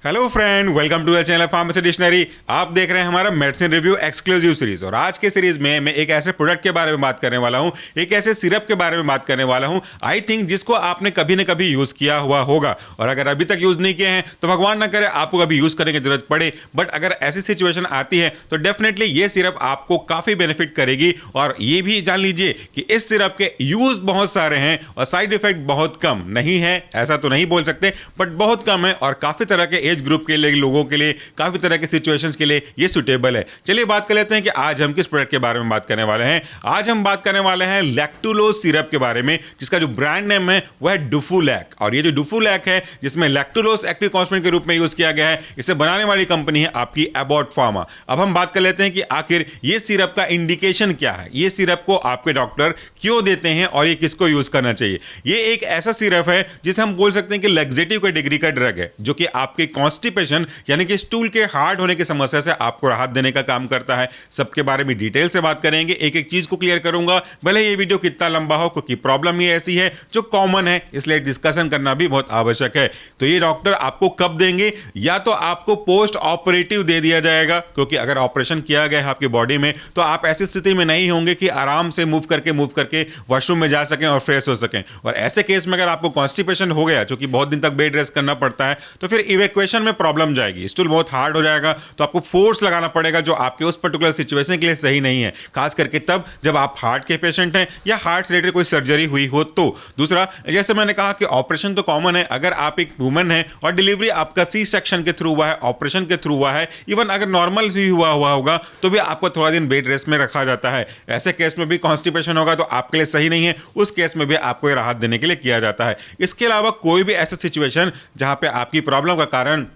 Hello friend, welcome to the channel pharmacy dictionary. आप देख रहे हैं हमारा मेडिसिन रिव्यू एक्सक्लूसिव सीरीज। और आज के सीरीज में मैं एक ऐसे प्रोडक्ट के बारे में बात करने वाला हूं, एक ऐसे सिरप के बारे में बात करने वाला हूं आई थिंक जिसको आपने कभी न कभी यूज किया हुआ होगा। और अगर अभी तक यूज नहीं किए हैं तो भगवान ना करे आपको कभी यूज करने की जरूरत पड़े, बट अगर ऐसी सिचुएशन आती है तो डेफिनेटली ये सिरप आपको काफी बेनिफिट करेगी। और ये भी जान लीजिए कि इस सिरप के यूज बहुत सारे हैं और साइड इफेक्ट बहुत कम नहीं है, ऐसा तो नहीं बोल सकते, बट बहुत कम है। और काफी तरह के एज ग्रुप के लिए, लोगों के लिए, काफी तरह के सिचुएशंस के लिए ये सुटेबल है। चलिए बात कर लेते हैं कि आज हम किस प्रोडक्ट के बारे में बात करने वाले हैं। आज हम बात करने वाले हैं लैक्टुलोज सिरप के बारे में, जिसका जो ब्रांड नेम है वह है डुफुलैक। और ये जो डुफुलैक है, जिसमें लैक्टुलोज एक्टिव कॉन्स्टेंट के रूप में यूज किया गया है, इसे बनाने वाली कंपनी है आपकी एबॉट फार्मा। अब हम बात कर लेते हैं कि आखिर ये सिरप का इंडिकेशन क्या है, ये सिरप को आपके डॉक्टर क्यों देते हैं और ये किसको यूज करना चाहिए। ये एक ऐसा सिरप है जिसे हम बोल सकते हैं कि लैक्सेटिव कैटेगरी का ड्रग है, जो कि आपके कॉन्स्टिपेशन यानी कि स्टूल के हार्ड होने की समस्या से आपको राहत देने का काम करता है। सबके बारे में डिटेल से बात करेंगे, एक एक चीज को क्लियर करूंगा, भले ये वीडियो कितना लंबा हो, क्योंकि प्रॉब्लम ये ऐसी है जो कॉमन है, इसलिए डिस्कशन करना भी बहुत आवश्यक है। तो ये डॉक्टर आपको कब देंगे? या तो आपको पोस्ट ऑपरेटिव दे दिया जाएगा, क्योंकि अगर ऑपरेशन किया गया है आपकी बॉडी में तो आप ऐसी स्थिति में नहीं होंगे कि आराम से मूव करके वॉशरूम में जा सकें और फ्रेश हो सकें। और ऐसे केस में अगर आपको कॉन्स्टिपेशन हो गया, जो कि बहुत दिन तक बेड रेस्ट करना पड़ता है, तो फिर इवैक्यूएशन में प्रॉब्लम जाएगी, स्टूल बहुत हार्ड हो जाएगा, तो आपको फोर्स लगाना पड़ेगा, जो आपके उस पर्टिकुलर सिचुएशन के लिए सही नहीं है, खास करके तब जब आप हार्ट के पेशेंट हैं या हार्ट से रिलेटेड कोई सर्जरी हुई हो। तो दूसरा, जैसे मैंने कहा कि ऑपरेशन तो कॉमन है, अगर आप एक वुमन है और डिलीवरी आपका सी सेक्शन के थ्रू हुआ है, ऑपरेशन के थ्रू हुआ है, इवन अगर नॉर्मल भी हुआ होगा तो भी आपको थोड़ा दिन बेड रेस्ट में रखा जाता है। ऐसे केस में भी कॉन्स्टिपेशन होगा तो आपके लिए सही नहीं है, उस केस में भी आपको राहत देने के लिए किया जाता है। इसके अलावा कोई भी ऐसा सिचुएशन जहां पे आपकी प्रॉब्लम का कारण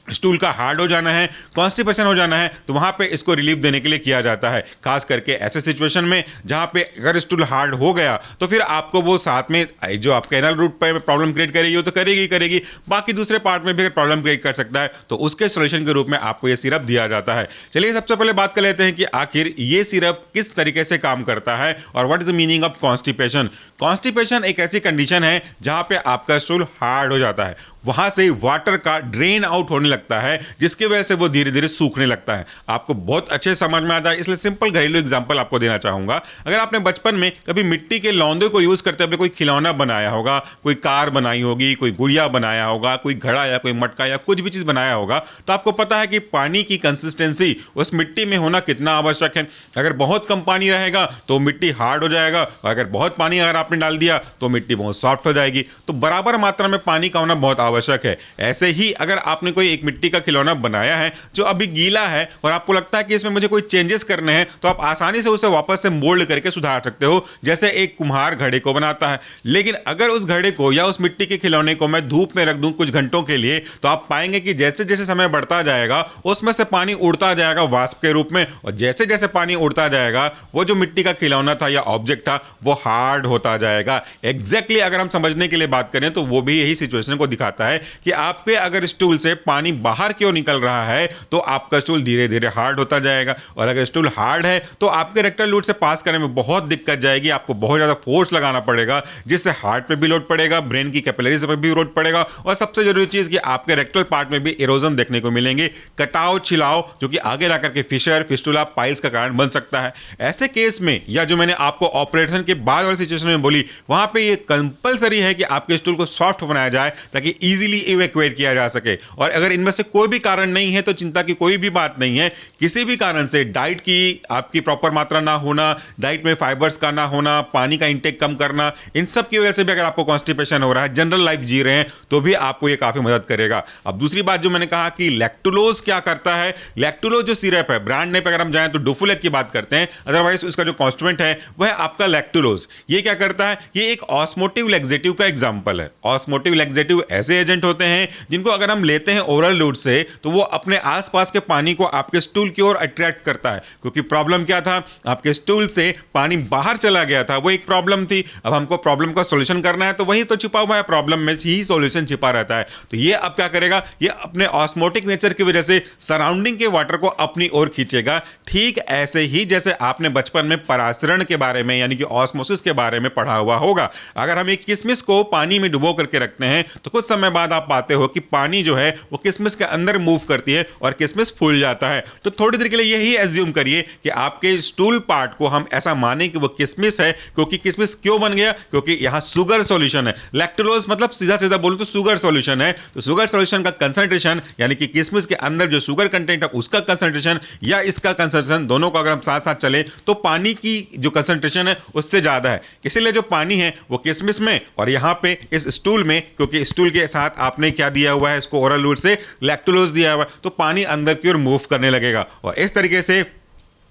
स्टूल का हार्ड हो जाना है, कॉन्स्टिपेशन हो जाना है, तो वहां पे इसको रिलीफ देने के लिए किया जाता है। खास करके ऐसे सिचुएशन में जहां पे अगर स्टूल हार्ड हो गया तो फिर आपको वो साथ में जो आपके एनल रूट पर प्रॉब्लम क्रिएट करेगी, वो तो करेगी, बाकी दूसरे पार्ट में भी अगर प्रॉब्लम क्रिएट कर सकता है, तो उसके सोल्यूशन के रूप में आपको ये सिरप दिया जाता है। चलिए सबसे पहले बात कर लेते हैं कि आखिर ये सिरप किस तरीके से काम करता है और what is the meaning of constipation. Constipation एक ऐसी कंडीशन है जहां पे आपका स्टूल हार्ड हो जाता है, वहां से वाटर का ड्रेन आउट होने लगता है, जिसकी वजह से वो धीरे धीरे सूखने लगता है। आपको बहुत अच्छे समझ में आता है, इसलिए सिंपल घरेलू एग्जांपल आपको देना चाहूंगा। अगर आपने बचपन में कभी मिट्टी के लौंदे को यूज करते हुए कोई खिलौना बनाया होगा, कोई कार बनाई होगी, कोई गुड़िया बनाया होगा, कोई घड़ा या कोई मटका या कुछ भी चीज बनाया होगा, तो आपको पता है कि पानी की कंसिस्टेंसी उस मिट्टी में होना कितना आवश्यक है। अगर बहुत कम पानी रहेगा तो मिट्टी हार्ड हो जाएगा, और अगर बहुत पानी अगर आपने डाल दिया तो मिट्टी बहुत सॉफ्ट हो जाएगी। तो बराबर मात्रा में पानी का होना बहुत आवश्यक है। ऐसे ही अगर आपने कोई एक मिट्टी का खिलौना बनाया है जो अभी गीला है और आपको लगता है कि इसमें मुझे कोई चेंजेस करने हैं, तो आप आसानी से उसे वापस से मोल्ड करके सुधार सकते हो, जैसे एक कुम्हार घड़े को बनाता है। लेकिन अगर उस घड़े को या उस मिट्टी के खिलौने को मैं धूप में रख दूं कुछ घंटों के लिए, तो आप पाएंगे कि जैसे जैसे समय बढ़ता जाएगा उसमें से पानी उड़ता जाएगा वाष्प के रूप में, और जैसे जैसे पानी उड़ता जाएगा वो जो मिट्टी का खिलौना था या ऑब्जेक्ट था वो हार्ड होता जाएगा। एग्जैक्टली अगर हम समझने के लिए बात करें तो वो भी यही सिचुएशन को दिखाता है कि आपके अगर स्टूल से पानी बाहर क्यों निकल रहा है, तो आपका स्टूल धीरे धीरे हार्ड होता जाएगा। और अगर स्टूल हार्ड है तो आपके रेक्टल रूट से पास करने में बहुत दिक्कत जाएगी, आपको बहुत ज्यादा फोर्स लगाना पड़ेगा, जिससे हार्ट पे भी लोड पड़ेगा, ब्रेन की कैपिलरीज पे भी लोड पड़ेगा, और सबसे जरूरी चीज कि आपके रेक्टल पार्ट में भी इरोजन देखने को मिलेंगे, कटाव छिलाव, जो कि आगे जाकर के फिशर, फिस्टुला, पाइल्स का कारण बन सकता है। ऐसे केस में, या जो मैंने आपको ऑपरेशन के बाद वाली सिचुएशन में बोली, वहां पे ये कंपलसरी है कि आपके स्टूल को सॉफ्ट बनाया जाए ताकि इजीली इवैक्यूएट किया जा सके। और अगर इनमें से कोई भी कारण नहीं है तो चिंता की कोई भी बात नहीं है। किसी भी कारण से डाइट की आपकी प्रॉपर मात्रा ना होना, डाइट में फाइबर्स का ना होना, पानी का इंटेक कम करना, इन सब की वजह से भी अगर आपको कॉन्स्टिपेशन हो रहा है, जनरल लाइफ जी रहे हैं, तो भी आपको ये काफी मदद करेगा। अब दूसरी बात जो मैंने कहा कि लैक्टुलोज क्या करता है, लैक्टुलोज जो सिरप है, ब्रांड नेम पे अगर हम जाएं तो डुफुलैक की बात करते हैं, अदरवाइज उसका जो कॉन्स्टिट्यूएंट है वह है आपका लैक्टुलोज। ये क्या करता है? ये एक ऑस्मोटिव लैक्सेटिव का एग्जांपल है। ऑस्मोटिव लैक्सेटिव ऐसे एजेंट होते हैं जिनको अगर हम लेते हैं ओरल रूट से, तो वो अपने आसपास के पानी को आपके स्टूल की ओर अट्रैक्ट करता है। क्योंकि प्रॉब्लम क्या था, आपके स्टूल से पानी बाहर चला गया था, वो एक प्रॉब्लम थी। अब हमको प्रॉब्लम का सॉल्यूशन करना है, तो वही तो छिपा हुआ है, प्रॉब्लम में ही सॉल्यूशन छिपा रहता है। तो ये अब क्या करेगा, ये अपने ऑस्मोटिक नेचर की वजह से सराउंडिंग के वाटर को अपनी ओर खींचेगा। ठीक ऐसे ही जैसे आपने बचपन में परासरण के बारे में यानी कि ऑस्मोसिस के बारे में पढ़ा हुआ होगा। अगर हम एक किशमिश को पानी में डुबो करके रखते हैं तो कुछ समय बाद आप पाते हो कि पानी जो है वो किशमिश के अंदर मूव करती है और किशमिश फूल जाता है। तो थोड़ी देर के लिए यही एज्यूम करिए कि आपके स्टूल पार्ट को हम ऐसा माने कि वो किशमिश है, क्योंकि किशमिश क्यों बन गया, क्योंकि यहां शुगर सॉल्यूशन है। लैक्टोलोज मतलब सीधा सीधा बोलूं तो शुगर सॉल्यूशन है। तो शुगर सॉल्यूशन का कंसंट्रेशन यानी कि किशमिश के अंदर जो शुगर कंटेंट है उसका कंसंट्रेशन या इसका कंसंट्रेशन, दोनों को अगर हम साथ साथ चले तो पानी की जो कंसंट्रेशन है उससे ज्यादा है। इसीलिए जो पानी है वो किशमिश में और यहां पे इस स्टूल में, क्योंकि स्टूल के साथ आपने क्या दिया हुआ है, इसको ओरल रूट से लैक्टोलोज दिया हुआ है, तो पानी अंदर की ओर मूव करने लगेगा। और इस तरीके से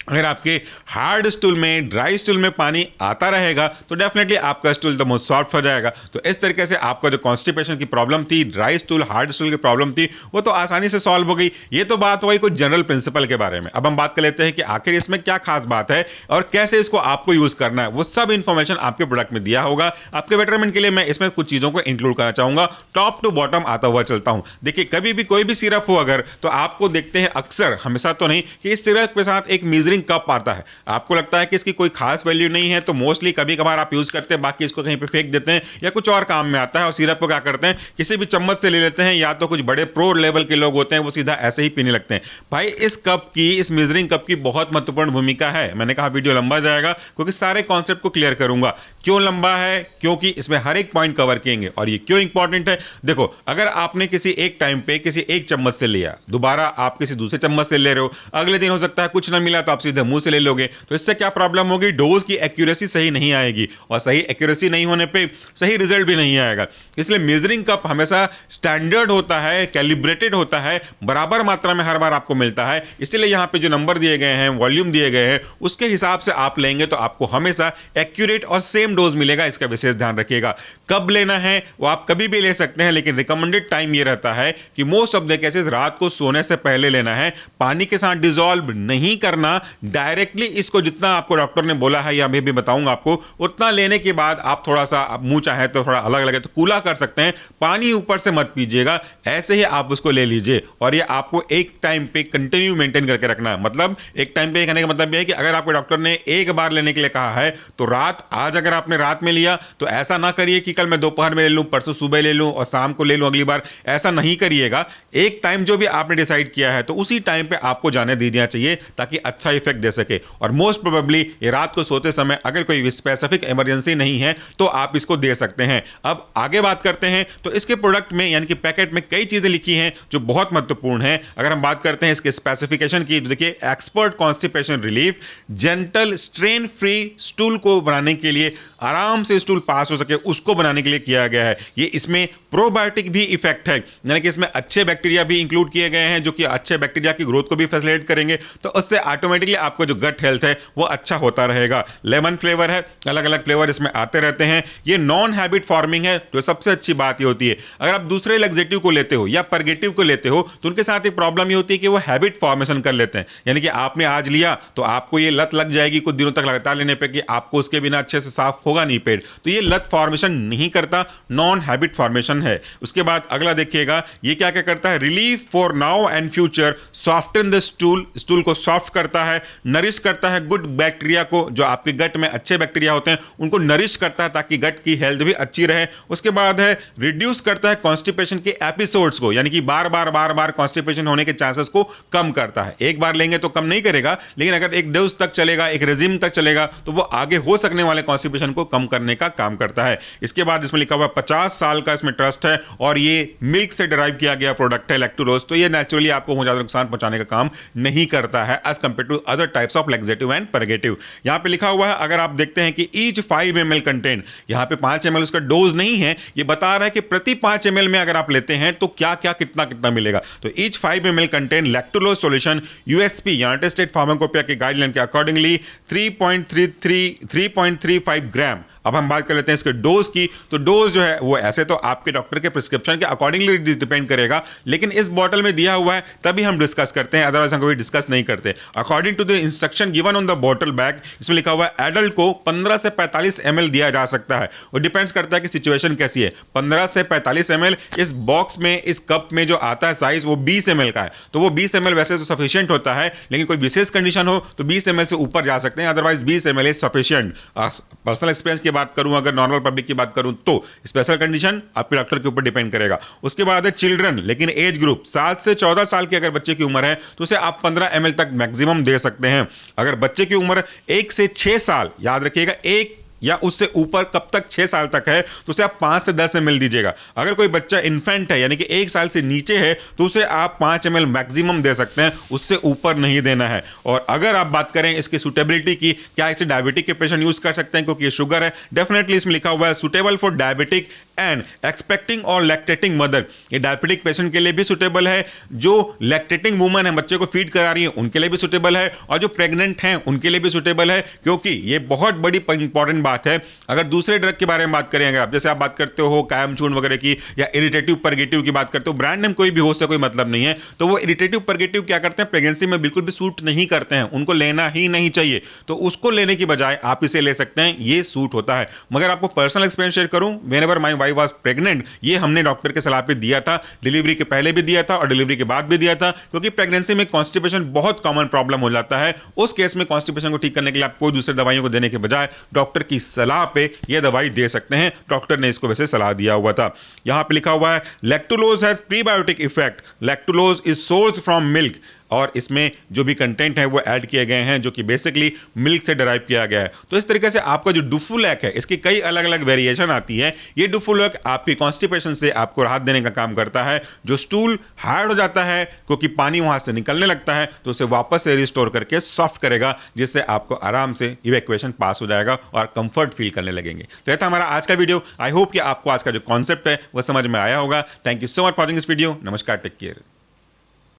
अगर आपके हार्ड स्टूल में, ड्राई स्टूल में पानी आता रहेगा तो डेफिनेटली आपका स्टूल तो मोस्ट सॉफ्ट हो जाएगा। तो इस तरीके से आपका जो कॉन्स्टिपेशन की प्रॉब्लम थी, ड्राई स्टूल, हार्ड स्टूल की प्रॉब्लम थी, वो तो आसानी से सॉल्व हो गई। ये तो बात हुई कुछ जनरल प्रिंसिपल के बारे में। अब हम बात कर लेते हैं कि आखिर इसमें क्या खास बात है और कैसे इसको आपको यूज करना है। वो सब इंफॉर्मेशन आपके प्रोडक्ट में दिया होगा। आपके बेटरमेंट के लिए मैं इसमें कुछ चीजों को इंक्लूड करना चाहूंगा। टॉप टू बॉटम आता हुआ चलता हूं। देखिए, कभी भी कोई भी सिरप हो अगर, तो आपको देखते हैं अक्सर, हमेशा तो नहीं, कि इस सिरप के साथ एक मेजरिंग कप आता है। आपको लगता है कि इसकी कोई खास वैल्यू नहीं है तो मोस्टली कभी कभार आप यूज करते हैं, बाकी इसको कहीं पे फेंक देते हैं या कुछ और काम में आता है। और सिरप को क्या करते हैं, किसी भी चम्मच से ले लेते हैं, या तो कुछ बड़े प्रो लेवल के लोग होते हैं वो सीधा ऐसे ही पीने लगते हैं। भाई, इस कप की, इस मेजरिंग कप की बहुत महत्वपूर्ण भूमिका है। मैंने कहा वीडियो लंबा जाएगा क्योंकि सारे कॉन्सेप्ट को क्लियर करूंगा। क्यों लंबा है, क्योंकि इसमें हर एक पॉइंट कवर किएंगे। और ये क्यों इंपॉर्टेंट है, देखो, अगर आपने किसी एक टाइम पे किसी एक चम्मच से लिया, दोबारा आप किसी दूसरे चम्मच से ले रहे हो, अगले दिन हो सकता है कुछ ना मिला तो आप सीधे मुंह से ले लोगे, तो इससे क्या प्रॉब्लम होगी, डोज की एक्यूरेसी सही नहीं आएगी और सही एक्यूरेसी नहीं होने पे सही रिजल्ट भी नहीं आएगा। इसलिए मेजरिंग कप हमेशा स्टैंडर्ड होता है, कैलिब्रेटेड होता है, बराबर मात्रा में हर बार आपको मिलता है। इसलिए यहां पे जो नंबर दिए गए हैं, वॉल्यूम दिए गए हैं, उसके हिसाब से आप लेंगे तो आपको हमेशा एक्यूरेट और सेम डोज मिलेगा। इसका विशेष ध्यान रखिएगा। कब लेना है वो आप कभी भी ले सकते हैं, लेकिन रिकमेंडेड टाइम ये रहता है कि मोस्ट ऑफ द केसेस रात को सोने से पहले लेना है। पानी के साथ डिसॉल्व नहीं करना, डायरेक्टली इसको जितना आपको डॉक्टर ने बोला है या मैं भी बताऊंगा आपको, उतना लेने के बाद आप थोड़ा सा, मुंह चाहे तो थोड़ा अलग लगे तो कूला कर सकते हैं, पानी ऊपर से मत पीजिएगा, ऐसे ही आप उसको ले लीजिए। और ये आपको एक टाइम पे कंटिन्यू मेंटेन करके रखना है। मतलब एक टाइम पे कहने का मतलब यह है कि अगर आपके डॉक्टर ने एक बार लेने के लिए कहा है तो आज अगर आपने रात में लिया तो ऐसा ना करिए कि कल मैं दोपहर में ले लूं, परसों सुबह ले लूं और शाम को ले लूं अगली बार, ऐसा नहीं करिएगा। एक टाइम जो भी आपने डिसाइड किया है तो उसी टाइम पे आपको जाने दीजिए चाहिए, ताकि अच्छा इफेक्ट दे सके। और मोस्ट प्रोबेबली ये रात को सोते समय अगर कोई स्पेसिफिक इमरजेंसी नहीं है तो आप इसको दे सकते हैं। अब आगे बात करते हैं तो इसके प्रोडक्ट में यानी कि पैकेट में कई चीजें लिखी हैं जो बहुत महत्वपूर्ण है। अगर हम बात करते हैं इसके स्पेसिफिकेशन की, तो देखिए, expert constipation relief, gentle strain free stool को बनाने के लिए, आराम से स्टूल पास हो सके उसको बनाने के लिए किया गया है। ये इसमें प्रोबायोटिक भी इफेक्ट है, यानी कि इसमें अच्छे बैक्टीरिया भी इंक्लूड किए गए हैं जो कि अच्छे बैक्टीरिया की ग्रोथ को भी फैसिलिटेट करेंगे, तो उससे ऑटोमेटिकली आपको जो गट हेल्थ है वो अच्छा होता रहेगा। लेमन फ्लेवर है, अलग अलग फ्लेवर इसमें आते रहते हैं। ये नॉन हैबिट फॉर्मिंग है, तो सबसे अच्छी बात ये होती है। अगर आप दूसरे लग्जेटिव को लेते हो या परगेटिव को लेते हो तो उनके साथ एक प्रॉब्लम ये होती है कि वो हैबिट फॉर्मेशन कर लेते हैं, यानी कि आपने आज लिया तो आपको ये लत लग जाएगी कुछ दिनों तक लगातार लेने पे कि आपको उसके बिना अच्छे से साफ होगा नहीं पेट, तो ये लत फॉर्मेशन नहीं करता, नॉन हैबिट फॉर्मेशन है। उसके बाद अगला देखिएगा, ये क्या क्या करता है, relief for now and future, soften the stool, stool को सॉफ्ट करता है, नरिश करता है गुड बैक्टीरिया को, जो आपके गट में अच्छे बैक्टीरिया होते हैं उनको नरिश करता है ताकि गट की हेल्थ भी अच्छी रहे। उसके बाद है रिड्यूस करता है कॉन्स्टिपेशन के एपिसोड्स को, यानी कि बार बार कॉन्स्टिपेशन होने के चांसेस को कम करता है। एक बार लेंगे तो कम नहीं करेगा, लेकिन अगर एक डोज तक चलेगा, एक रेजिम तक चलेगा, तो वो आगे हो सकने वाले कॉन्स्टिपेशन को कम करने का काम करता है। इसके बाद इसमें लिखा हुआ 50 साल का इसमें ट्रस्ट है और ये मिल्क से डिराइव किया गया प्रोडक्ट है, लैक्टोलोज, तो ये नेचुरली आपको बहुत ज्यादा नुकसान पहुंचाने का काम नहीं करता है as compared to other types of laxative and purgative. यहां पे लिखा हुआ है, अगर आप देखते हैं कि ईच 5 ml कंटेंट, यहां पे 5 ml उसका डोज नहीं है, ये बता रहा है कि प्रति 5 ml में अगर आप लेते हैं तो क्या क्या कितना कितना मिलेगा। तो each 5 ml content लैक्टोलोज solution USP United state pharmacopoeia के गाइडलाइन के अकॉर्डिंगली 3.35 ग्राम। अब हम बात कर लेते हैं इसके डोज की, तो डोज जो है वो ऐसे तो आपके डॉक्टर के प्रिस्क्रिप्शन के अकॉर्डिंगली डिपेंड करेगा, लेकिन इस बॉटल में दिया हुआ है तभी हम डिस्कस करते हैं, अदरवाइज हम कभी डिस्कस नहीं करते। According to the instruction given on the bottle bag, इसमें लिखा हुआ है एडल्ट को 15 से 45 ml दिया जा सकता है। वो डिपेंड्स करता है कि सिचुएशन कैसी है। 15 से 45 ml इस बॉक्स में, इस कप में जो आता है साइज वो 20 ml का है, तो वो 20 ml वैसे तो सफिशिएंट होता है, लेकिन कोई विशेष कंडीशन हो तो 20 ml से ऊपर जा सकते हैं, otherwise 20 ml is sufficient. Personal experience की बात करूं, अगर नॉर्मल पब्लिक की बात करूं तो स्पेशल कंडीशन आपके डॉक्टर के ऊपर डिपेंड करेगा। उसके बाद है चिल्ड्रन, लेकिन एज ग्रुप 7 से 14 साल की अगर बच्चे की उम्र है तो उसे आप 15 ml तक मैक्सिमम दे सकते हैं। अगर बच्चे की उम्र 1 से 6 साल, याद रखिएगा 1 या उससे ऊपर कब तक 6 साल तक है तो उसे आप 5 से 10 ml दीजिएगा। अगर कोई बच्चा इन्फेंट है यानी कि 1 साल से नीचे है तो उसे आप 5 ml मैक्सिमम दे सकते हैं, उससे ऊपर नहीं देना है। और अगर आप बात करें इसकी सुटेबिलिटी की, क्या इसे डायबिटिक के पेशेंट यूज कर सकते हैं क्योंकि ये शुगर है, डेफिनेटली इसमें लिखा हुआ है suitable for diabetic and expecting और लैक्टेटिंग मदर। ये डायबिटिक पेशेंट के लिए भी सुटेबल है, जो लैक्टेटिंग वुमन है, बच्चे को फीड करा रही है, उनके लिए भी सुटेबल है, और जो प्रेग्नेंट हैं उनके लिए भी सुटेबल है, क्योंकि ये बहुत बड़ी इंपॉर्टेंट बात है। अगर दूसरे ड्रग के बारे में बात करें, अगर आप जैसे आप बात करते हो कायमचूर्ण वगैरह की या इरिटेटिव परगेटिव की बात करते हो, ब्रांड नेम कोई भी हो से कोई मतलब नहीं है, तो वो इरिटेटिव परगेटिव क्या करते हैं, प्रेगनेंसी में बिल्कुल भी सूट नहीं करते हैं, उनको लेना ही नहीं चाहिए। तो उसको लेने की बजाय आप इसे ले सकते हैं, ये सूट होता है। मगर आपको पर्सनल एक्सपीरियंस शेयर करूं, whenever my wife was pregnant, ये हमने डॉक्टर के सलाह पे दिया था, डिलीवरी के पहले भी दिया था और डिलीवरी के बाद भी दिया था, क्योंकि प्रेगनेंसी में कॉन्स्टिपेशन बहुत कॉमन प्रॉब्लम हो जाता है। उस केस में कॉन्स्टिपेशन को ठीक करने के लिए आप कोई दूसरी दवाइयों को देने के बजाय डॉक्टर की सलाह पे ये दवाई दे सकते हैं। डॉक्टर ने इसको वैसे सलाह दिया हुआ था। यहां पे लिखा हुआ है lactulose has prebiotic effect, lactulose is sourced from milk, और इसमें जो भी कंटेंट है वो ऐड किए गए हैं जो कि बेसिकली मिल्क से डराइव किया गया है। तो इस तरीके से आपका जो डुफुलैक है, इसकी कई अलग अलग वेरिएशन आती है। ये डुफुलैक आपकी कॉन्स्टिपेशन से आपको राहत देने का काम करता है। जो स्टूल हार्ड हो जाता है क्योंकि पानी वहां से निकलने लगता है, तो उसे वापस से रिस्टोर करके सॉफ्ट करेगा, जिससे आपको आराम से इवैक्यूएशन पास हो जाएगा और कंफर्ट फील करने लगेंगे। तो यह था हमारा आज का वीडियो। आई होप कि आपको आज का जो कॉन्सेप्ट है वो समझ में आया होगा। Thank you so much for watching this video. नमस्कार, टेक केयर।